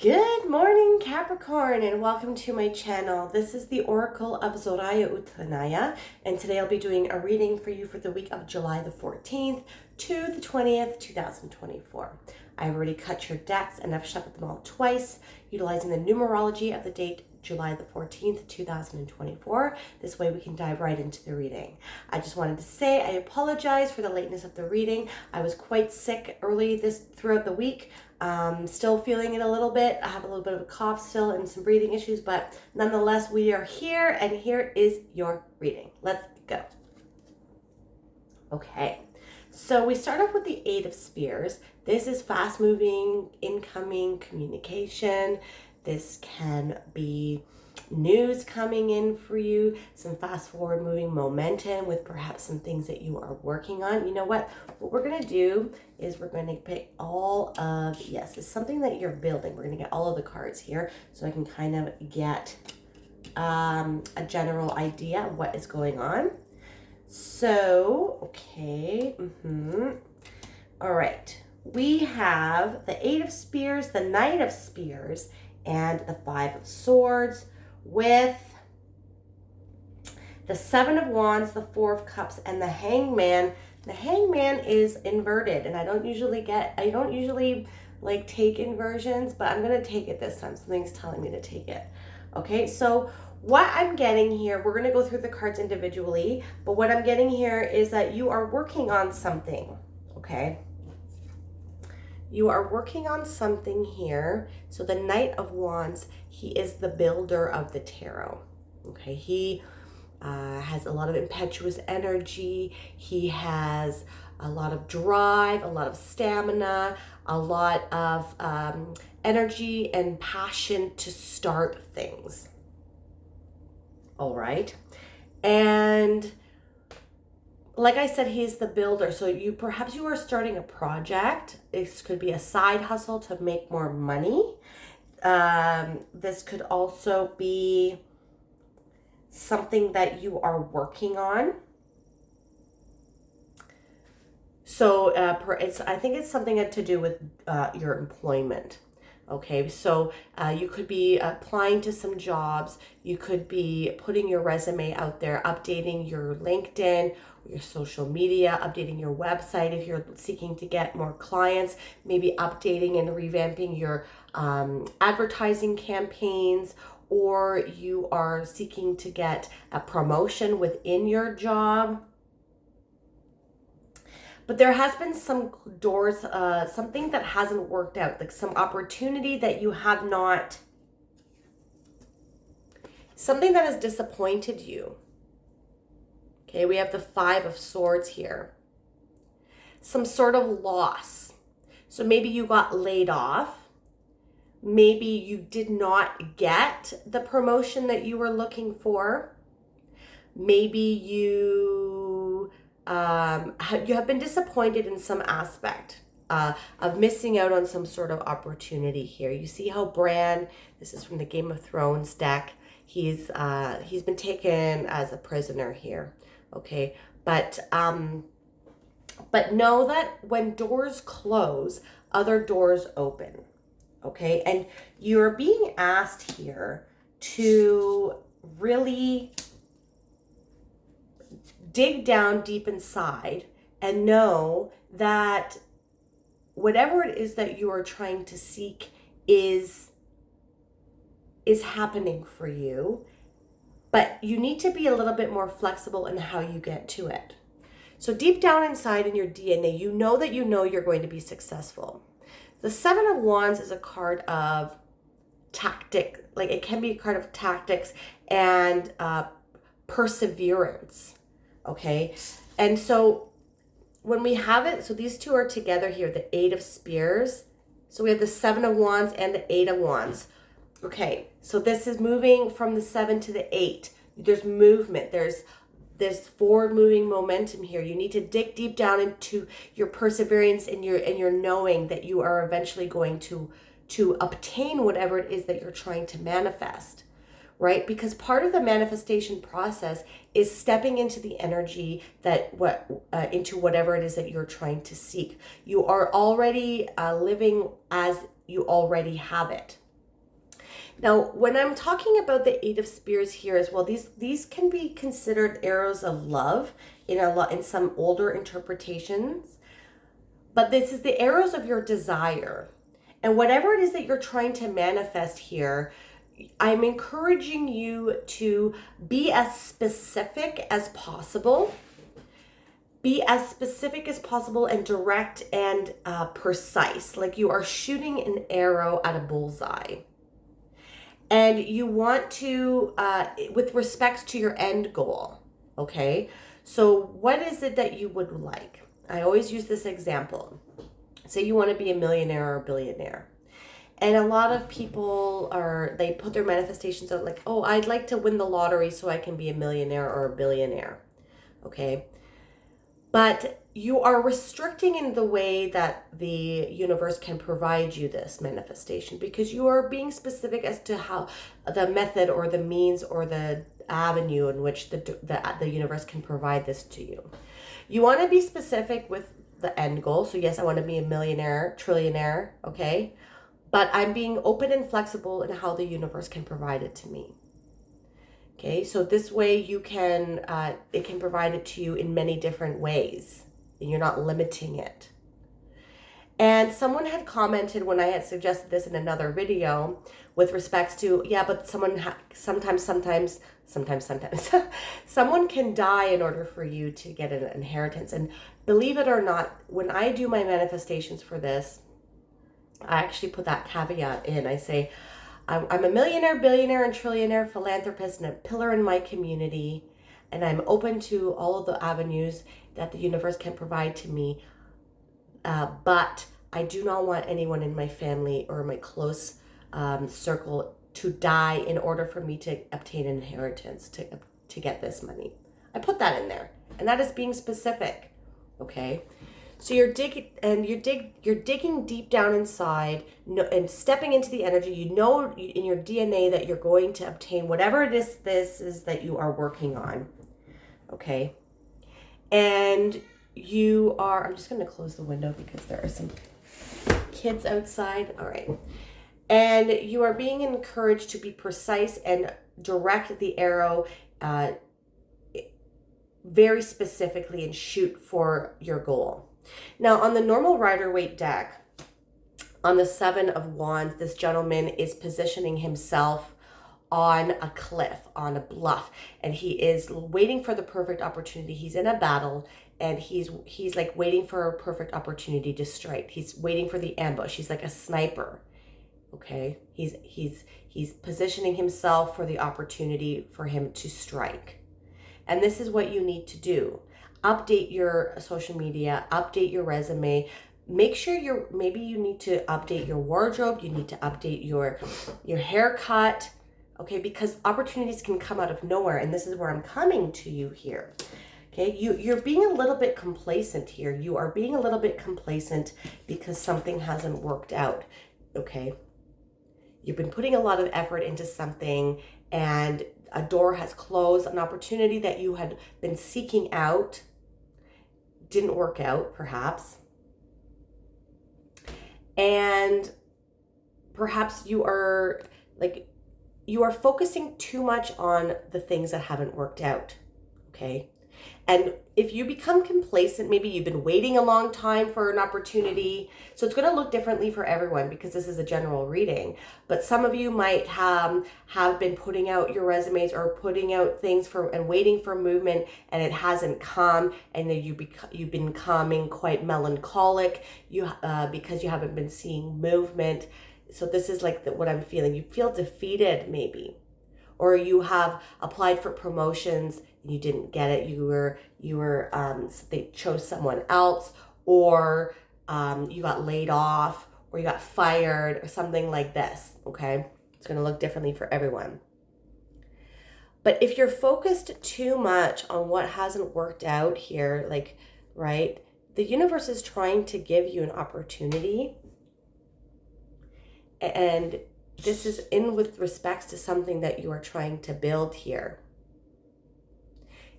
Good morning, Capricorn, and welcome to my channel. This is the Oracle of Zoraya Utlanaya, and today I'll be doing a reading for you for the week of July the 14th to the 20th, 2024. I've already cut your decks and I've shuffled them all twice, utilizing the numerology of the date July the 14th, 2024. This way we can dive right into the reading. I just wanted to say I apologize for the lateness of the reading. I was quite sick throughout the week. Still feeling it a little bit. I have a little bit of a cough still and some breathing issues, but nonetheless, we are here, and here is your reading. Let's go. Okay, so we start off with the Eight of Spears. This is fast-moving, incoming communication. This can be news coming in for you, some fast forward moving momentum with perhaps some things that you are working on. You know what we're going to do is we're going to pick all of, yes, it's something that you're building. We're going to get all of the cards here so I can kind of get a general idea of what is going on. So, okay, all right, we have the Eight of Spears, the Knight of Spears, and the Five of Swords, with the Seven of Wands, the Four of Cups, and the Hangman. The Hangman is inverted, and I don't usually like take inversions, but I'm going to take it this time. Something's telling me to take it. Okay, so what I'm getting here, we're going to go through the cards individually, but what I'm getting here is that you are working on something, okay? You are working on something here. So the Knight of Wands, he is the builder of the tarot. Okay, he has a lot of impetuous energy. He has a lot of drive, a lot of stamina, a lot of energy and passion to start things. All right, and like I said, he's the builder. So perhaps you are starting a project. This could be a side hustle to make more money. This could also be something that you are working on. So I think it's something to do with your employment. Okay, so you could be applying to some jobs. You could be putting your resume out there, updating your LinkedIn, your social media, updating your website if you're seeking to get more clients, maybe updating and revamping your advertising campaigns, or you are seeking to get a promotion within your job. But there has been some doors, something that hasn't worked out, like some opportunity that you have not, something that has disappointed you. Okay, we have the Five of Swords here. Some sort of loss. So maybe you got laid off. Maybe you did not get the promotion that you were looking for. Maybe you have been disappointed in some aspect of missing out on some sort of opportunity here. You see how Bran, this is from the Game of Thrones deck, he's been taken as a prisoner here. Okay, but know that when doors close, other doors open. Okay, and you're being asked here to really dig down deep inside and know that whatever it is that you are trying to seek is happening for you, but you need to be a little bit more flexible in how you get to it. So deep down inside in your DNA, you know that you're going to be successful. The Seven of Wands is a card of tactic, like it can be a card of tactics and perseverance. Okay, and so when we have it, so these two are together here, the Eight of Spears. So we have the Seven of Wands and the Eight of Wands. Okay, so this is moving from the 7 to the 8. There's movement. There's forward moving momentum here. You need to dig deep down into your perseverance and your knowing that you are eventually going to obtain whatever it is that you're trying to manifest. Right? Because part of the manifestation process is stepping into the energy into whatever it is that you're trying to seek. You are already living as you already have it. Now, when I'm talking about the Eight of Spears here as well, these can be considered arrows of love in some older interpretations, but this is the arrows of your desire. And whatever it is that you're trying to manifest here, I'm encouraging you to be as specific as possible. Be as specific as possible and direct and precise, like you are shooting an arrow at a bullseye. And you want to, with respects to your end goal, okay? So what is it that you would like? I always use this example. Say you want to be a millionaire or a billionaire. And a lot of people they put their manifestations out like, oh, I'd like to win the lottery so I can be a millionaire or a billionaire, okay? But you are restricting in the way that the universe can provide you this manifestation, because you are being specific as to how the method or the means or the avenue in which the universe can provide this to you. You want to be specific with the end goal. So yes, I want to be a millionaire, trillionaire, okay? But I'm being open and flexible in how the universe can provide it to me. Okay, so this way you can, it can provide it to you in many different ways, and you're not limiting it. And someone had commented when I had suggested this in another video with respects to, yeah, but sometimes, someone can die in order for you to get an inheritance. And believe it or not, when I do my manifestations for this, I actually put that caveat in. I say, I'm a millionaire, billionaire, and trillionaire philanthropist and a pillar in my community, and I'm open to all of the avenues that the universe can provide to me, but I do not want anyone in my family or my close circle to die in order for me to obtain an inheritance, to get this money. I put that in there, and that is being specific, okay? So you're digging deep down inside and stepping into the energy. You know in your DNA that you're going to obtain whatever it is this is that you are working on. Okay. And you are, I'm just going to close the window because there are some kids outside. All right. And you are being encouraged to be precise and direct the arrow very specifically and shoot for your goal. Now, on the normal Rider-Waite deck, on the Seven of Wands, this gentleman is positioning himself on a cliff, on a bluff, and he is waiting for the perfect opportunity. He's in a battle, and he's like waiting for a perfect opportunity to strike. He's waiting for the ambush. He's like a sniper. Okay, he's positioning himself for the opportunity for him to strike. And this is what you need to do. Update your social media, update your resume. Make sure maybe you need to update your wardrobe. You need to update your haircut, okay? Because opportunities can come out of nowhere, and this is where I'm coming to you here. Okay, you're being a little bit complacent here. You are being a little bit complacent because something hasn't worked out, okay? You've been putting a lot of effort into something, and a door has closed. An opportunity that you had been seeking out didn't work out, perhaps. And perhaps you are focusing too much on the things that haven't worked out, okay? And if you become complacent, maybe you've been waiting a long time for an opportunity. So it's going to look differently for everyone because this is a general reading. But some of you might have been putting out your resumes or putting out things and waiting for movement, and it hasn't come, and then you've been becoming quite melancholic because you haven't been seeing movement. So this is like what I'm feeling. You feel defeated maybe. Or you have applied for promotions and you didn't get it. They chose someone else, or you got laid off, or you got fired, or something like this, okay? It's gonna look differently for everyone. But if you're focused too much on what hasn't worked out here, right, the universe is trying to give you an opportunity, and this is with respects to something that you are trying to build here.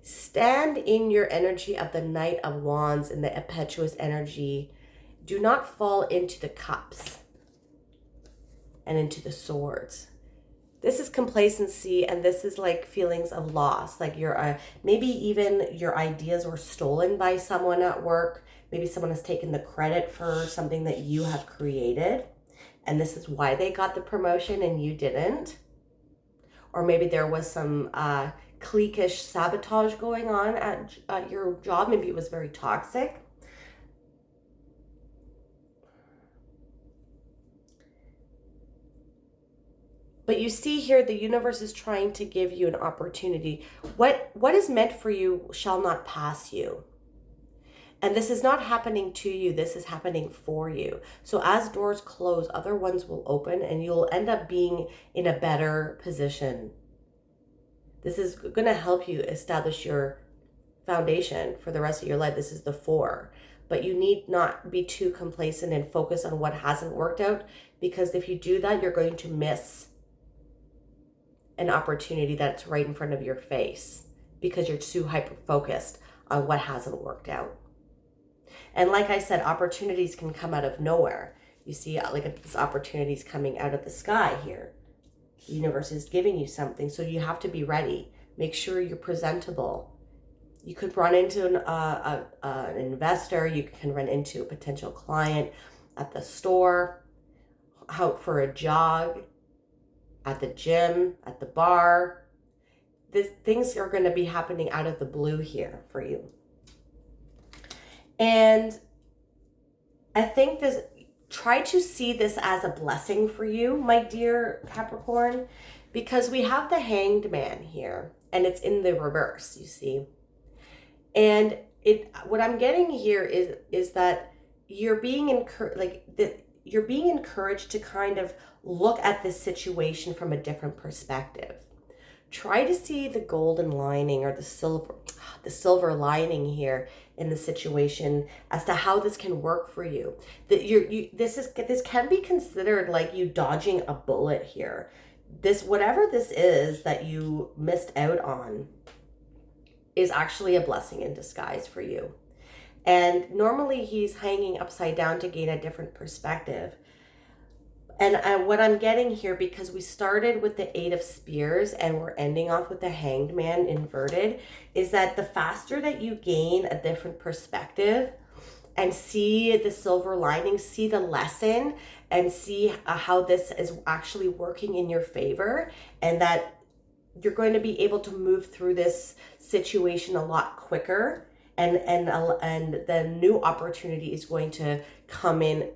Stand in your energy of the Knight of Wands and the impetuous energy. Do not fall into the cups and into the swords. This is complacency, and this is like feelings of loss. Like maybe even your ideas were stolen by someone at work. Maybe someone has taken the credit for something that you have created, and this is why they got the promotion and you didn't. Or maybe there was some cliquish sabotage going on at your job. Maybe it was very toxic. But you see here, the universe is trying to give you an opportunity. What is meant for you shall not pass you. And this is not happening to you. This is happening for you. So as doors close, other ones will open and you'll end up being in a better position. This is going to help you establish your foundation for the rest of your life. This is the 4. But you need not be too complacent and focus on what hasn't worked out, because if you do that, you're going to miss an opportunity that's right in front of your face because you're too hyper focused on what hasn't worked out. And like I said, opportunities can come out of nowhere. You see, like this opportunity is coming out of the sky here. The universe is giving you something, so you have to be ready. Make sure you're presentable. You could run into an investor. You can run into a potential client at the store, out for a jog, at the gym, at the bar. Things are going to be happening out of the blue here for you. And I think try to see this as a blessing for you, my dear Capricorn, because we have the Hanged Man here and it's in the reverse, you see. And what I'm getting here is that you're being encouraged to kind of look at this situation from a different perspective. Try to see the golden lining or the silver lining here in the situation as to how this can work for you. That this can be considered like you dodging a bullet here. Whatever this is that you missed out on is actually a blessing in disguise for you. And normally he's hanging upside down to gain a different perspective. And what I'm getting here, because we started with the 8 of Spears and we're ending off with the Hanged Man inverted, is that the faster that you gain a different perspective and see the silver lining, see the lesson, and see how this is actually working in your favor, and that you're going to be able to move through this situation a lot quicker, and the new opportunity is going to come in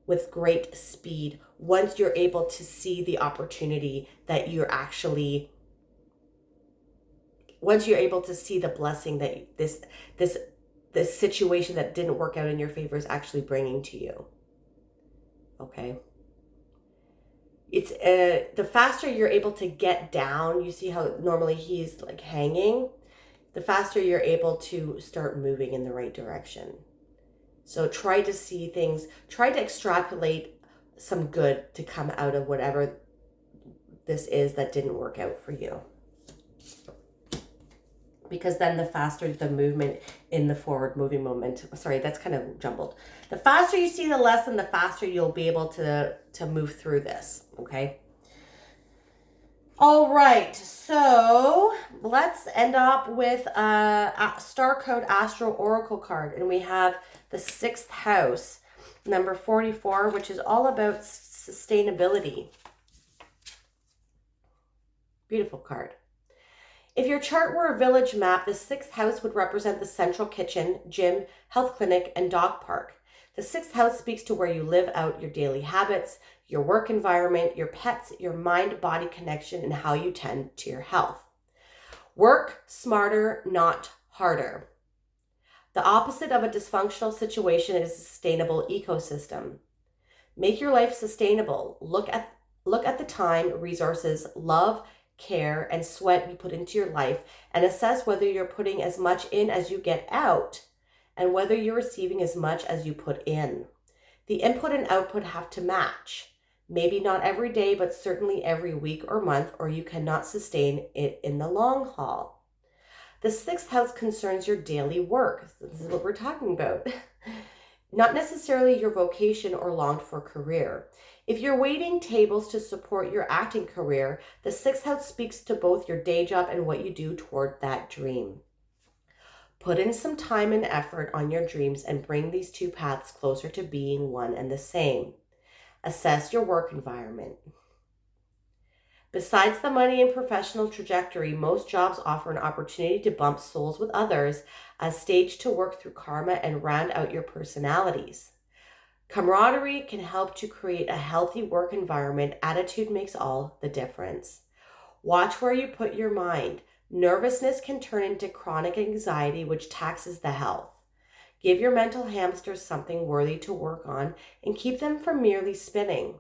with great speed once you're able to see the opportunity that once you're able to see the blessing that this situation that didn't work out in your favor is actually bringing to you. Okay. It's the faster you're able to get down, you see how normally he's like hanging, the faster you're able to start moving in the right direction. So try to see things, try to extrapolate some good to come out of whatever this is that didn't work out for you. Because then the faster the movement in the forward moving momentum, sorry, that's kind of jumbled. The faster you see the lesson, the faster you'll be able to move through this, okay? All right, so let's end up with a Star Code Astro Oracle card. And we have the 6th house, number 44, which is all about sustainability. Beautiful card. If your chart were a village map, the 6th house would represent the central kitchen, gym, health clinic, and dog park. The 6th house speaks to where you live out your daily habits, your work environment, your pets, your mind-body connection, and how you tend to your health. Work smarter, not harder. The opposite of a dysfunctional situation is a sustainable ecosystem. Make your life sustainable. Look at the time, resources, love, care, and sweat you put into your life, and assess whether you're putting as much in as you get out, and whether you're receiving as much as you put in. The input and output have to match. Maybe not every day, but certainly every week or month, or you cannot sustain it in the long haul. The 6th house concerns your daily work. This is what we're talking about. not necessarily your vocation or longed for career. If you're waiting tables to support your acting career, the sixth house speaks to both your day job and what you do toward that dream. Put in some time and effort on your dreams and bring these two paths closer to being one and the same. Assess your work environment. Besides the money and professional trajectory, most jobs offer an opportunity to bump souls with others, a stage to work through karma and round out your personalities. Camaraderie can help to create a healthy work environment. Attitude makes all the difference. Watch where you put your mind. Nervousness can turn into chronic anxiety, which taxes the health. Give your mental hamsters something worthy to work on and keep them from merely spinning.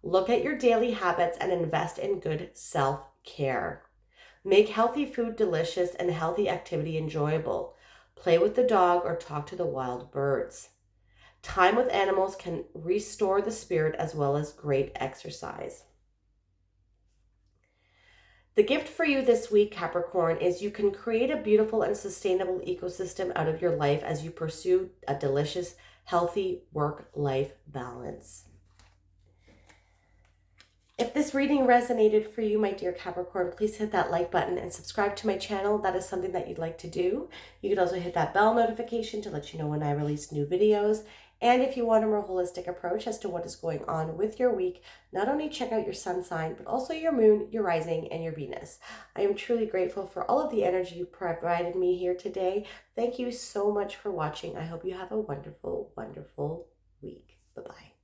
Look at your daily habits and invest in good self-care. Make healthy food delicious and healthy activity enjoyable. Play with the dog or talk to the wild birds. Time with animals can restore the spirit as well as great exercise. The gift for you this week, Capricorn, is you can create a beautiful and sustainable ecosystem out of your life as you pursue a delicious, healthy work-life balance. If this reading resonated for you, my dear Capricorn, please hit that like button and subscribe to my channel. That is something that you'd like to do. You could also hit that bell notification to let you know when I release new videos. And if you want a more holistic approach as to what is going on with your week, not only check out your sun sign, but also your moon, your rising, and your Venus. I am truly grateful for all of the energy you provided me here today. Thank you so much for watching. I hope you have a wonderful, wonderful week. Bye-bye.